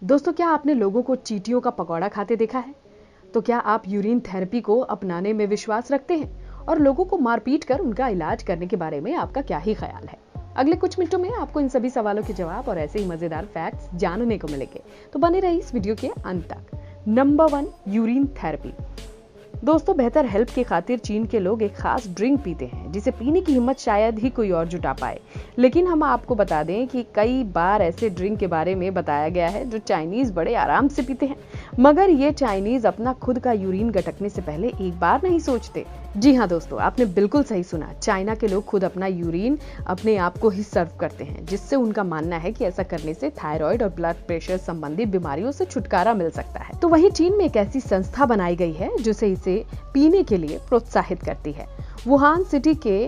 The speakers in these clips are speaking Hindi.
दोस्तों, क्या आपने लोगों को चींटियों का पकौड़ा खाते देखा है? तो क्या आप यूरिन थेरेपी को अपनाने में विश्वास रखते हैं? और लोगों को मारपीट कर उनका इलाज करने के बारे में आपका क्या ही ख्याल है? अगले कुछ मिनटों में आपको इन सभी सवालों के जवाब और ऐसे ही मजेदार फैक्ट्स जानने को मिलेंगे, तो बने रहिए इस वीडियो के अंत तक। Number 1, urine therapy. दोस्तों, बेहतर हेल्प की खातिर चीन के लोग एक खास ड्रिंक पीते हैं जिसे पीने की हिम्मत शायद ही कोई और जुटा पाए। लेकिन हम आपको बता दें कि कई बार ऐसे ड्रिंक के बारे में बताया गया है जो चाइनीज बड़े आराम से पीते हैं, मगर ये चाइनीज अपना खुद का यूरिन गटकने से पहले एक बार नहीं सोचते। जी हाँ दोस्तों, आपने बिल्कुल सही सुना। चाइना के लोग खुद अपना यूरिन अपने आप को ही सर्व करते हैं, जिससे उनका मानना है कि ऐसा करने से थायराइड और ब्लड प्रेशर संबंधी बीमारियों से छुटकारा मिल सकता है। तो वहीं चीन में एक ऐसी संस्था बनाई गई है जो इसे पीने के लिए प्रोत्साहित करती है। वुहान सिटी के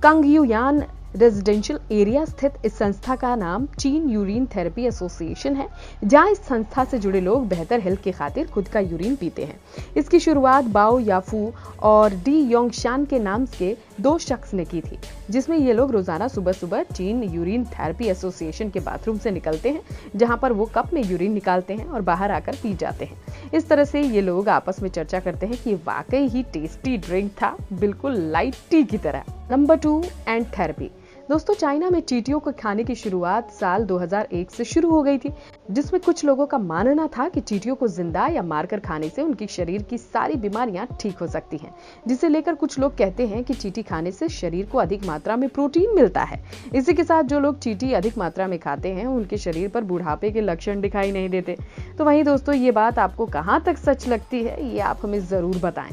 कांगयुयान रेजिडेंशियल एरिया स्थित इस संस्था का नाम चीन यूरिन थेरेपी एसोसिएशन है, जहां इस संस्था से जुड़े लोग बेहतर हेल्थ की खातिर खुद का यूरिन पीते हैं। इसकी शुरुआत बाओ याफू और डी योंगशान के नाम के 2 शख्स ने की थी, जिसमें ये लोग रोजाना सुबह सुबह चीन यूरिन थेरेपी एसोसिएशन के बाथरूम से निकलते हैं, जहां पर वो कप में यूरिन निकालते हैं और बाहर आकर पी जाते हैं। इस तरह से ये लोग आपस में चर्चा करते हैं कि वाकई ही टेस्टी ड्रिंक था, बिल्कुल लाइट टी की तरह। नंबर 2, एंट थेरेपी। दोस्तों, चाइना में चींटियों को खाने की शुरुआत साल 2001 से शुरू हो गई थी, जिसमें कुछ लोगों का मानना था कि चींटियों को जिंदा या मारकर खाने से उनकी शरीर की सारी बीमारियां ठीक हो सकती हैं, जिसे लेकर कुछ लोग कहते हैं कि चींटी खाने से शरीर को अधिक मात्रा में प्रोटीन मिलता है। इसी के साथ जो लोग चींटी अधिक मात्रा में खाते हैं उनके शरीर पर बुढ़ापे के लक्षण दिखाई नहीं देते। तो वहीं दोस्तों, ये बात आपको कहाँ तक सच लगती है, ये आप हमें जरूर बताएं।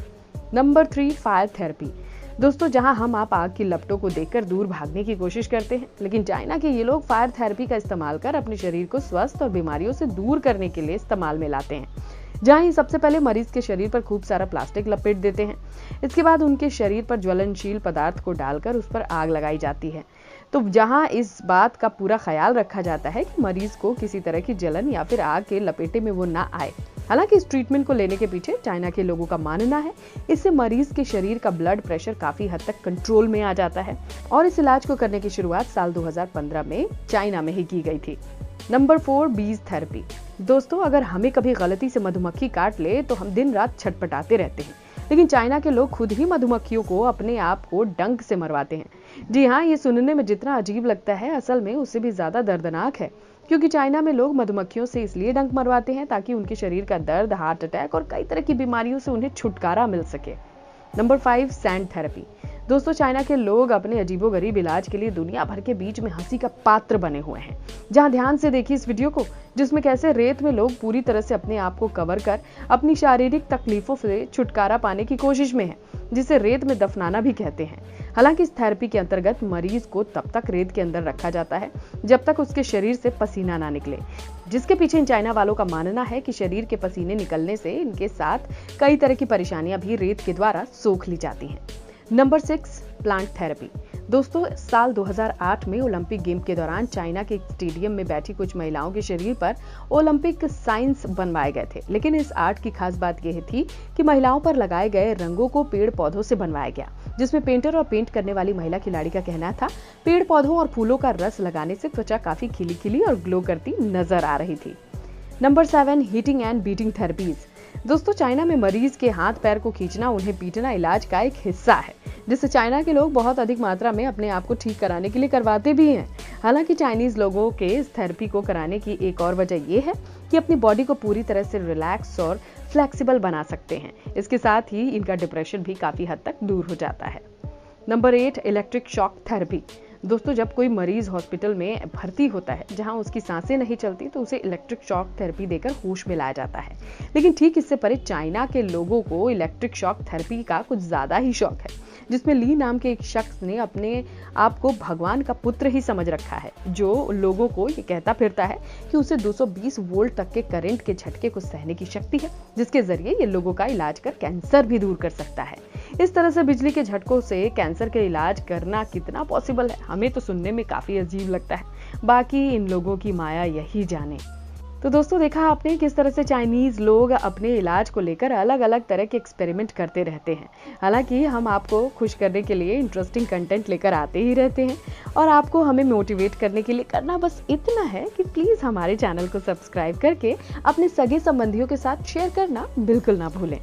Number 3, fire therapy. दोस्तों, जहां हम आप आग की लपटों को देखकर दूर भागने की कोशिश करते हैं, लेकिन चाइना के ये लोग फायर थेरेपी का इस्तेमाल कर अपने शरीर को स्वस्थ और बीमारियों से दूर करने के लिए इस्तेमाल में लाते हैं। जहां ये सबसे पहले मरीज के शरीर पर खूब सारा प्लास्टिक लपेट देते हैं। इसके बाद उनके शरीर पर ज्वलनशील पदार्थ को डालकर उस पर आग लगाई जाती है। तो जहां इस बात का पूरा ख्याल रखा जाता है कि मरीज को किसी तरह की जलन या फिर आग के लपेटे में वो ना आए। हालांकि इस ट्रीटमेंट को लेने के पीछे चाइना के लोगों का मानना है, इससे मरीज के शरीर का ब्लड प्रेशर काफी हद तक कंट्रोल में आ जाता है। और इस इलाज को करने की शुरुआत साल 2015 में चाइना में ही की गई थी। नंबर 4, बीज थेरेपी। दोस्तों, अगर हमें कभी गलती से मधुमक्खी काट ले तो हम दिन रात छटपटाते रहते हैं, लेकिन चाइना के लोग खुद ही मधुमक्खियों को अपने आप को डंक से मरवाते हैं। जी हाँ, ये सुनने में जितना अजीब लगता है, असल में उससे भी ज्यादा दर्दनाक है, क्योंकि चाइना में लोग मधुमक्खियों से इसलिए डंक मरवाते हैं ताकि उनके शरीर का दर्द, हार्ट अटैक और कई तरह की बीमारियों से उन्हें छुटकारा मिल सके। Number 5, sand therapy. दोस्तों, चाइना के लोग अपने अजीबोगरीब इलाज के लिए दुनिया भर के बीच में हंसी का पात्र बने हुए हैं। जहां ध्यान से देखिए इस वीडियो को, जिसमें कैसे रेत में लोग पूरी तरह से अपने आप को कवर कर अपनी शारीरिक तकलीफों से छुटकारा पाने की कोशिश में है, जिसे रेत में दफनाना भी कहते हैं। हालांकि इस थेरेपी के अंतर्गत मरीज को तब तक रेत के अंदर रखा जाता है जब तक उसके शरीर से पसीना ना निकले, जिसके पीछे इन चाइना वालों का मानना है कि शरीर के पसीने निकलने से इनके साथ कई तरह की परेशानियां भी रेत के द्वारा सोख ली जाती हैं। Number 6, plant therapy. दोस्तों, साल 2008 में ओलंपिक गेम के दौरान चाइना के एक स्टेडियम में बैठी कुछ महिलाओं के शरीर पर ओलंपिक साइंस बनवाए गए थे, लेकिन इस आर्ट की खास बात यह थी कि महिलाओं पर लगाए गए रंगों को पेड़ पौधों से बनवाया गया, जिसमें पेंटर और पेंट करने वाली महिला खिलाड़ी का कहना था पेड़ पौधों और फूलों का रस लगाने से त्वचा काफी खिली खिली और ग्लो करती नजर आ रही थी। Number 7, heating and beating therapies. दोस्तों, चाइना में मरीज के हाथ पैर को खींचना, उन्हें पीटना इलाज का एक हिस्सा है, जिससे चाइना के लोग बहुत अधिक मात्रा में अपने आप को ठीक कराने के लिए करवाते भी हैं। हालांकि चाइनीज लोगों के इस थेरेपी को कराने की एक और वजह यह है कि अपनी बॉडी को पूरी तरह से रिलैक्स और फ्लेक्सिबल बना सकते हैं। इसके साथ ही इनका डिप्रेशन भी काफी हद तक दूर हो जाता है। Number 8, electric shock therapy. दोस्तों, जब कोई मरीज हॉस्पिटल में भर्ती होता है जहां उसकी सांसें नहीं चलती, तो उसे इलेक्ट्रिक शॉक थेरेपी देकर होश में लाया जाता है। लेकिन ठीक इससे परे चाइना के लोगों को इलेक्ट्रिक शॉक थेरेपी का कुछ ज्यादा ही शौक है, जिसमें ली नाम के एक शख्स ने अपने आप को भगवान का पुत्र ही समझ रखा है, जो लोगों को ये कहता फिरता है कि उसे 220 वोल्ट तक के करंट के झटके को सहने की शक्ति है, जिसके जरिए ये लोगों का इलाज कर कैंसर भी दूर कर सकता है। इस तरह से बिजली के झटकों से कैंसर के इलाज करना कितना पॉसिबल है, हमें तो सुनने में काफी अजीब लगता है। बाकी इन लोगों की माया यही जाने। तो दोस्तों, देखा आपने किस तरह से चाइनीज लोग अपने इलाज को लेकर अलग अलग तरह के एक्सपेरिमेंट करते रहते हैं। हालांकि हम आपको खुश करने के लिए इंटरेस्टिंग कंटेंट लेकर आते ही रहते हैं और आपको हमें मोटिवेट करने के लिए करना बस इतना है कि प्लीज हमारे चैनल को सब्सक्राइब करके अपने सगे संबंधियों के साथ शेयर करना बिल्कुल ना भूलें।